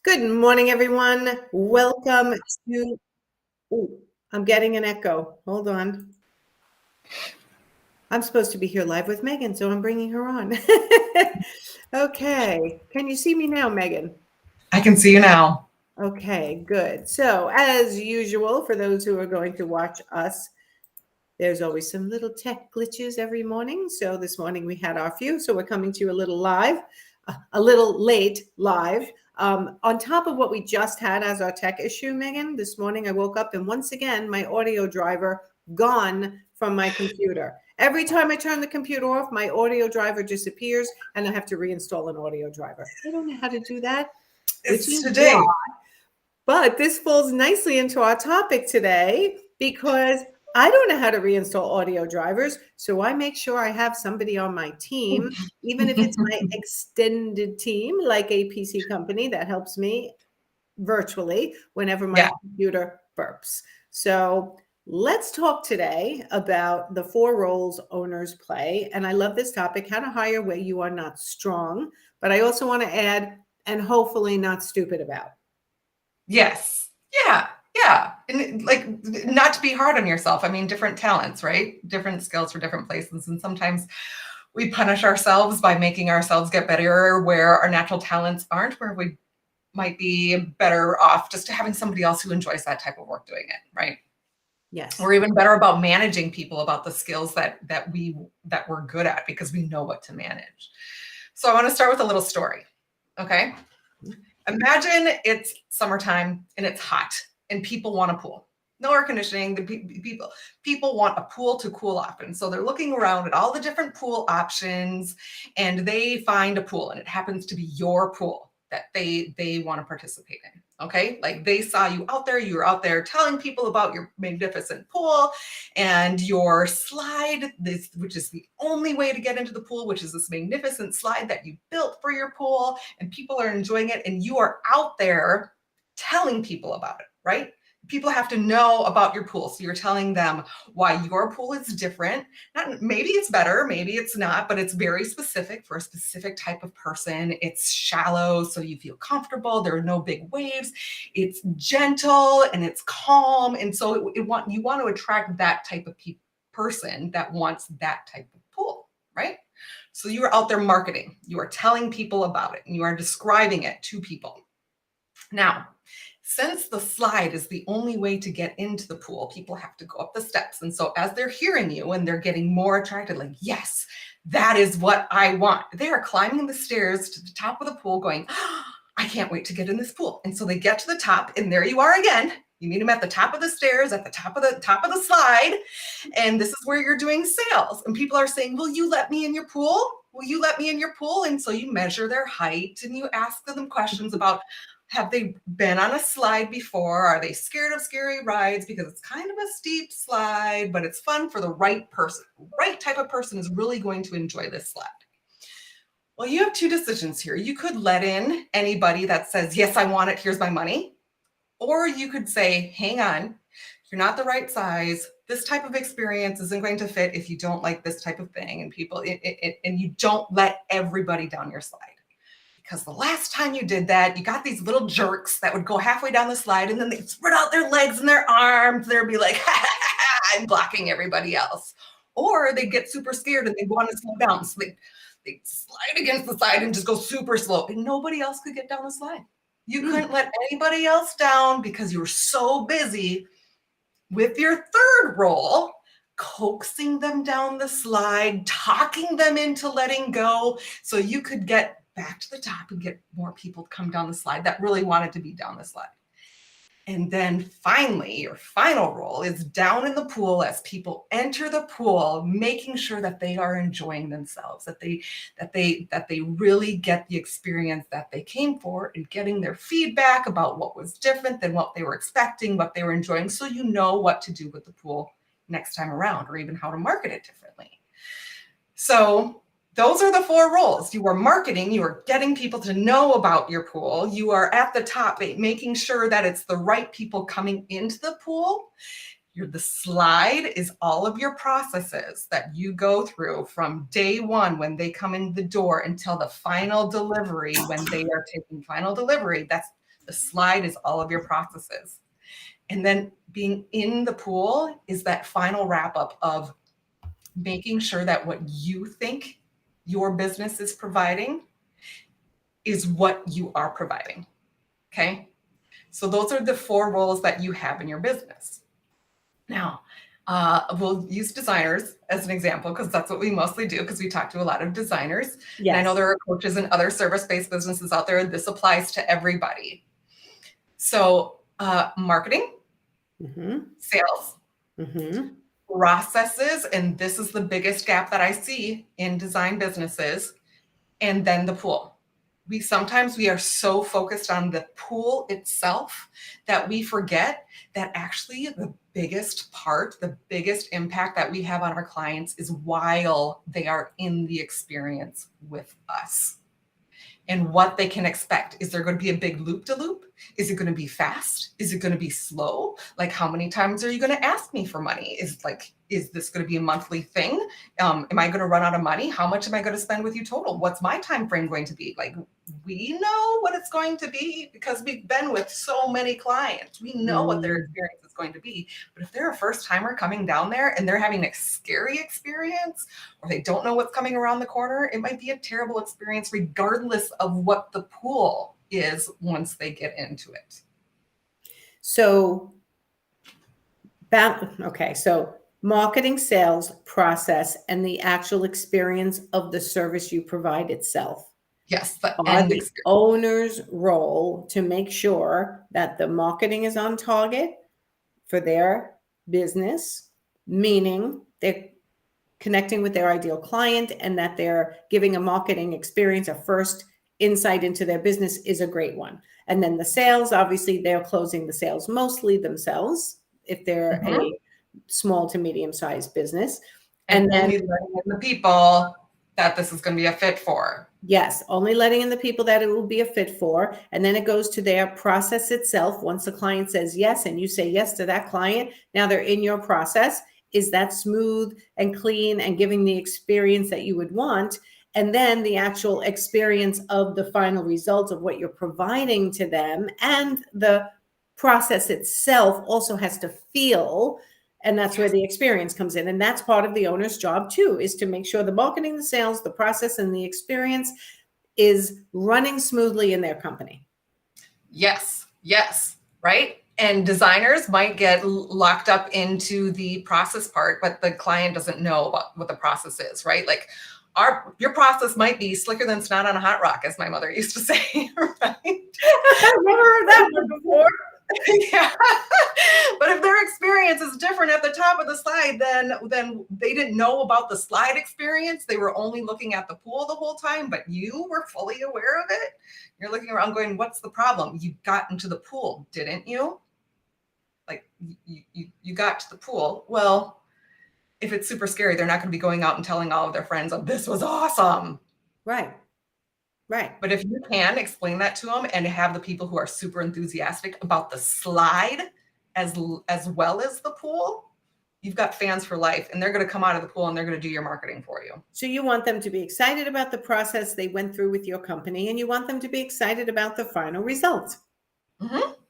Good morning, everyone. Welcome to. Ooh, I'm getting an echo. Hold on. I'm supposed to be here live with Megan, so I'm bringing her on. Okay. Can you see me now, Megan? I can see you now. Okay, good. So, as usual, for those who are going to watch us, there's always some little tech glitches every morning. So, this morning we had our few. So, we're coming to you a little live, a little late live. On top of what we just had as our tech issue, Megan, this morning I woke up and once again my audio driver gone from my computer. Every time I turn the computer off, my audio driver disappears and I have to reinstall an audio driver. I don't know how to do that, which It's is why. today. But this falls nicely into our topic today because I don't know how to reinstall audio drivers. So I make sure I have somebody on my team, even if it's my extended team, like a PC company that helps me virtually whenever my Yeah. computer burps. So let's talk today about the 4 roles owners play. And I love this topic, how to hire where you are not strong, but I also want to add, and hopefully not stupid about. Yes. Yeah. Yeah. And like, not to be hard on yourself. I mean, different talents, right? Different skills for different places. And sometimes we punish ourselves by making ourselves get better where our natural talents aren't, where we might be better off just having somebody else who enjoys that type of work doing it, right? Yes. We're even better about managing people, about the skills that we're good at because we know what to manage. So I want to start with a little story. Okay. Imagine it's summertime and it's hot and people want a pool. No air conditioning. The people want a pool to cool off. And so they're looking around at all the different pool options and they find a pool and it happens to be your pool that they want to participate in. Okay. Like they saw you out there, you were out there telling people about your magnificent pool and your slide, this, which is the only way to get into the pool, which is this magnificent slide that you built for your pool, and people are enjoying it, and you are out there telling people about it, right? People have to know about your pool. So you're telling them why your pool is different. Not maybe it's better, maybe it's not, but it's very specific for a specific type of person. It's shallow, so you feel comfortable. There are no big waves. It's gentle and it's calm. And so you want to attract that type of person that wants that type of pool, right? So you are out there marketing. You are telling people about it and you are describing it to people. Now, since the slide is the only way to get into the pool, people have to go up the steps. And so as they're hearing you and they're getting more attracted, like, yes, that is what I want. They are climbing the stairs to the top of the pool going, oh, I can't wait to get in this pool. And so they get to the top and there you are again. You meet them at the top of the stairs, at the top of the slide. And this is where you're doing sales. And people are saying, will you let me in your pool? Will you let me in your pool? And so you measure their height and you ask them questions about, have they been on a slide before? Are they scared of scary rides? Because it's kind of a steep slide, but it's fun for the right person. Right type of person is really going to enjoy this slide. Well, you have two decisions here. You could let in anybody that says, yes, I want it, here's my money. Or you could say, hang on, you're not the right size. This type of experience isn't going to fit if you don't like this type of thing. And people, and you don't let everybody down your slide. Because the last time you did that, you got these little jerks that would go halfway down the slide and then they'd spread out their legs and their arms. They'd be like, ha, ha, ha, ha, I'm blocking everybody else. Or they'd get super scared and they'd want to slow down. So they'd slide against the side and just go super slow. And nobody else could get down the slide. You couldn't let anybody else down because you were so busy with your third role, coaxing them down the slide, talking them into letting go so you could get back to the top and get more people to come down the slide that really wanted to be down the slide. And then finally, your final role is down in the pool as people enter the pool, making sure that they are enjoying themselves, that they really get the experience that they came for, and getting their feedback about what was different than what they were expecting, what they were enjoying, so you know what to do with the pool next time around, or even how to market it differently. So those are the 4 roles. You are marketing, you are getting people to know about your pool. You are at the top, making sure that it's the right people coming into the pool. The slide is all of your processes that you go through from day one when they come in the door until the final delivery, when they are taking final delivery. The slide is all of your processes. And then being in the pool is that final wrap up of making sure that what you think your business is providing is what you are providing. Okay. So those are the 4 roles that you have in your business. Now, we'll use designers as an example because that's what we mostly do because we talk to a lot of designers. Yes. And I know there are coaches and other service-based businesses out there. This applies to everybody. So marketing, sales, processes, and this is the biggest gap that I see in design businesses, and then the pool. Sometimes we are so focused on the pool itself that we forget that actually the biggest part, the biggest impact that we have on our clients is while they are in the experience with us and what they can expect. Is there going to be a big loop-de-loop? Is it going to be fast? Is it going to be slow? Like, how many times are you going to ask me for money? Is this going to be a monthly thing? Am I going to run out of money? How much am I going to spend with you total? What's my time frame going to be? Like, we know what it's going to be because we've been with so many clients. We know what their experience is going to be. But if they're a first timer coming down there and they're having a scary experience or they don't know what's coming around the corner, it might be a terrible experience regardless of what the pool is once they get into it. So marketing, sales, process, and the actual experience of the service you provide itself. Yes, are the owner's role to make sure that the marketing is on target for their business, meaning they're connecting with their ideal client and that they're giving a marketing experience, a first insight into their business is a great one. And then the sales, obviously they're closing the sales mostly themselves if they're a small to medium-sized business. And then letting in the people that this is going to be a fit for. Yes, only letting in the people that it will be a fit for. And then it goes to their process itself. Once the client says yes, and you say yes to that client, now they're in your process. Is that smooth and clean and giving the experience that you would want? And then the actual experience of the final result of what you're providing to them and the process itself also has to feel. And that's where the experience comes in. And that's part of the owner's job too, is to make sure the marketing, the sales, the process, and the experience is running smoothly in their company. Yes, right? And designers might get locked up into the process part, but the client doesn't know about what the process is, right? Like your process might be slicker than snot on a hot rock, as my mother used to say, right? I've never heard that one before. Yeah. But if their experience is different at the top of the slide, then they didn't know about the slide experience. They were only looking at the pool the whole time, but you were fully aware of it. You're looking around going, what's the problem? You got into the pool, didn't you? Like you got to the pool. Well, if it's super scary, they're not going to be going out and telling all of their friends, oh, this was awesome. Right. But if you can explain that to them and have the people who are super enthusiastic about the slide as well as the pool, you've got fans for life, and they're going to come out of the pool and they're going to do your marketing for you. So you want them to be excited about the process they went through with your company, and you want them to be excited about the final result.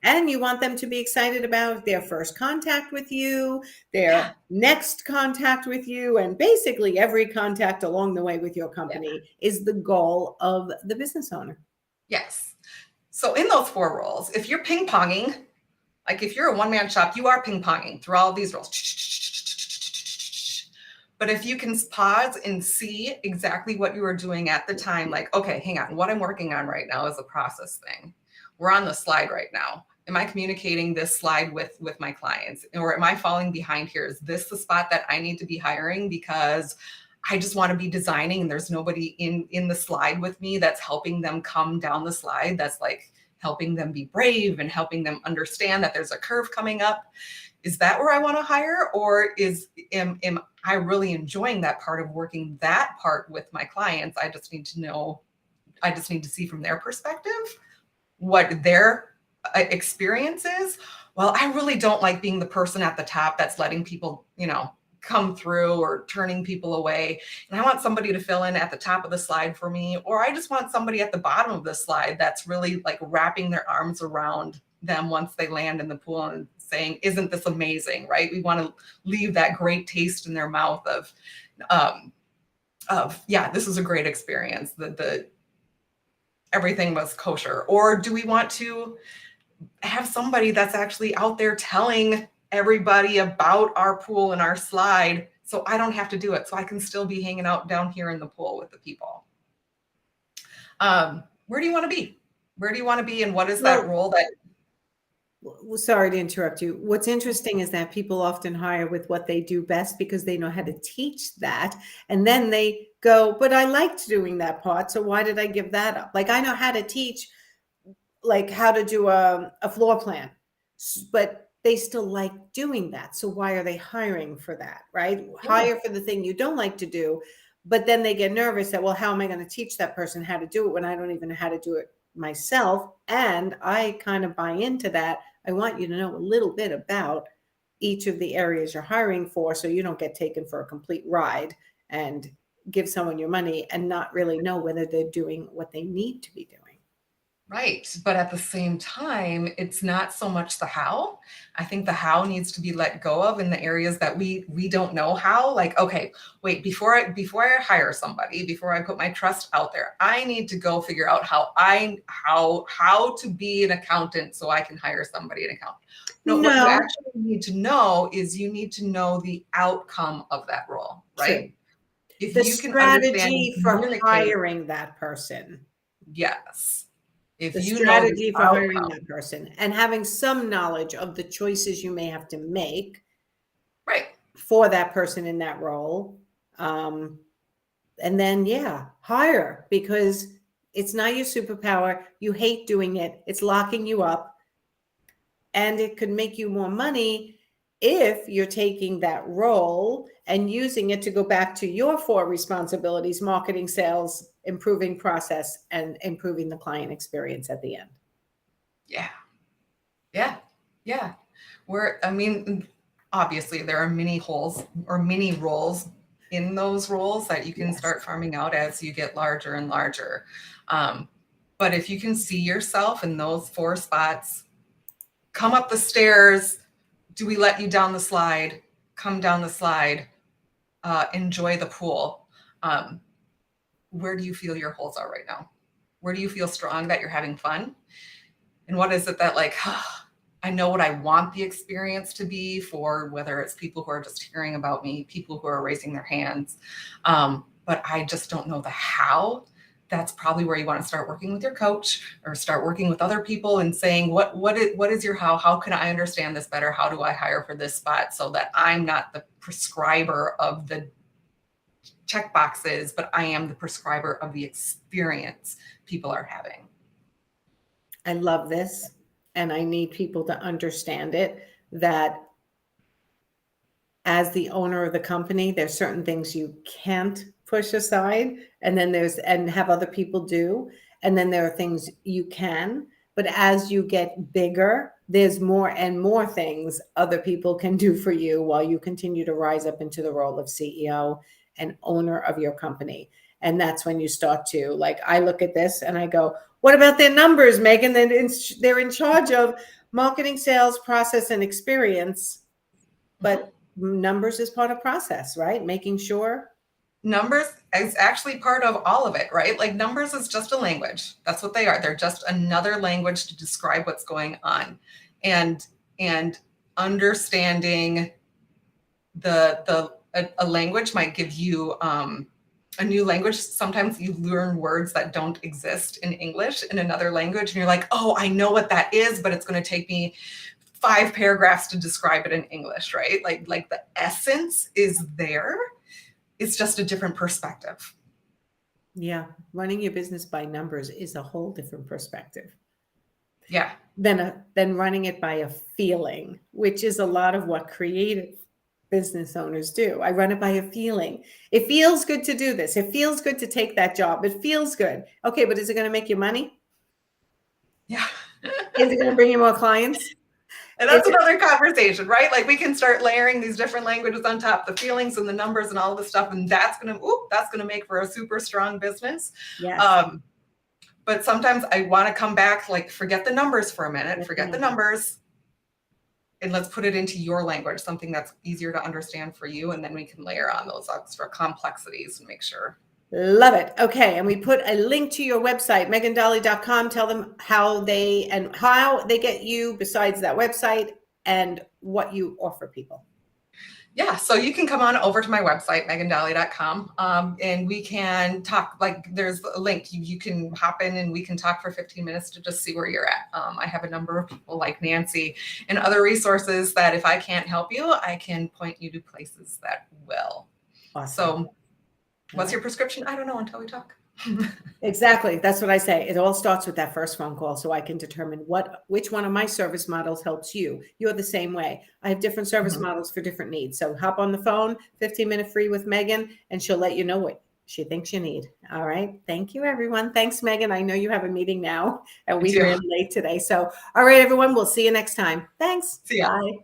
And you want them to be excited about their first contact with you, their next contact with you, and basically every contact along the way with your company is the goal of the business owner. Yes. So in those 4 roles, if you're ping-ponging, like if you're a one-man shop, you are ping-ponging through all of these roles. But if you can pause and see exactly what you were doing at the time, like, okay, hang on, what I'm working on right now is a process thing. We're on the slide right now. Am I communicating this slide with my clients? Or am I falling behind here? Is this the spot that I need to be hiring because I just want to be designing and there's nobody in the slide with me that's helping them come down the slide, that's like helping them be brave and helping them understand that there's a curve coming up? Is that where I want to hire? Or am I really enjoying that part of working that part with my clients? I just need to see from their perspective what their experience is. Well, I really don't like being the person at the top that's letting people, come through or turning people away. And I want somebody to fill in at the top of the slide for me, or I just want somebody at the bottom of the slide that's really like wrapping their arms around them once they land in the pool and saying, isn't this amazing, right? We want to leave that great taste in their mouth of yeah, this was a great experience. The everything was kosher. Or do we want to have somebody that's actually out there telling everybody about our pool and our slide, so I don't have to do it, so I can still be hanging out down here in the pool with the people? Where do you want to be? Where do you want to be, and what is that role that? Well, sorry to interrupt you. What's interesting is that people often hire with what they do best because they know how to teach that. And then they go, but I liked doing that part. So why did I give that up? Like I know how to teach, like how to do a floor plan, but they still like doing that. So why are they hiring for that, right? Yeah. Hire for the thing you don't like to do, but then they get nervous that, well, how am I going to teach that person how to do it when I don't even know how to do it myself? And I kind of buy into that. I want you to know a little bit about each of the areas you're hiring for so you don't get taken for a complete ride and give someone your money and not really know whether they're doing what they need to be doing. Right. But at the same time, it's not so much the how. I think the how needs to be let go of in the areas that we don't know how. Like, okay, wait, before I hire somebody, before I put my trust out there, I need to go figure out how to be an accountant so I can hire somebody an accountant. No, what you actually need to know is you need to know the outcome of that role, right? True. If The you can understand and strategy for communicate, hiring that person. yes. If The you know the strategy for hiring outcome, that person and having some knowledge of the choices you may have to make right? for that person in that role. And then, yeah, hire because it's not your superpower. You hate doing it. It's locking you up. And it could make you more money if you're taking that role and using it to go back to your 4 responsibilities: marketing, sales, improving process, and improving the client experience at the end. Yeah. Yeah. Yeah. I mean, obviously there are many holes or many roles in those roles that you can Yes. start farming out as you get larger and larger. But if you can see yourself in those 4 spots, come up the stairs, do we let you down the slide, come down the slide, enjoy the pool. Where do you feel your holes are right now? Where do you feel strong, that you're having fun? And what is it that, like, I know what I want the experience to be for, whether it's people who are just hearing about me, people who are raising their hands, but I just don't know the how. That's probably where you want to start working with your coach or start working with other people and saying, what is your how? How can I understand this better? How do I hire for this spot so that I'm not the prescriber of the check boxes, but I am the prescriber of the experience people are having? I love this. And I need people to understand it that as the owner of the company, there's certain things you can't push aside, and then and have other people do. And then there are things you can. But as you get bigger, there's more and more things other people can do for you while you continue to rise up into the role of CEO and owner of your company. And that's when you start to, like, I look at this and I go, what about their numbers, Megan? They're in charge of marketing, sales, process, and experience. But numbers is part of process, right? Making sure. Numbers is actually part of all of it, right? Like, numbers is just a language. That's what they are. They're just another language to describe what's going on. And understanding a language might give you a new language. Sometimes you learn words that don't exist in English in another language, and you're like, oh, I know what that is, but it's going to take me 5 paragraphs to describe it in English, right? Like the essence is there. It's just a different perspective. Yeah, running your business by numbers is a whole different perspective. Yeah. Than running it by a feeling, which is a lot of what creative business owners do. I run it by a feeling. It feels good to do this. It feels good to take that job. It feels good. Okay, but is it going to make you money? Yeah. Is it going to bring you more clients? And that's another conversation, right? Like we can start layering these different languages on top, the feelings and the numbers and all of the stuff. And that's gonna make for a super strong business. Yes. But sometimes I want to come back, like forget the numbers for a minute, forget the numbers, and let's put it into your language, something that's easier to understand for you. And then we can layer on those extra complexities and make sure. Love it. Okay. And we put a link to your website, megandahle.com. Tell them how they get you besides that website and what you offer people. Yeah, so you can come on over to my website, megandahle.com, and we can talk. Like there's a link. You can hop in and we can talk for 15 minutes to just see where you're at. I have a number of people like Nancy and other resources that if I can't help you, I can point you to places that will. Awesome. So what's your prescription? I don't know until we talk. Exactly. That's what I say. It all starts with that first phone call so I can determine which one of my service models helps you. You're the same way. I have different service models for different needs. So hop on the phone, 15-minute free with Megan, and she'll let you know what she thinks you need. All right. Thank you, everyone. Thanks, Megan. I know you have a meeting now and we ran late today. So, all right, everyone, we'll see you next time. Thanks. See ya. Bye.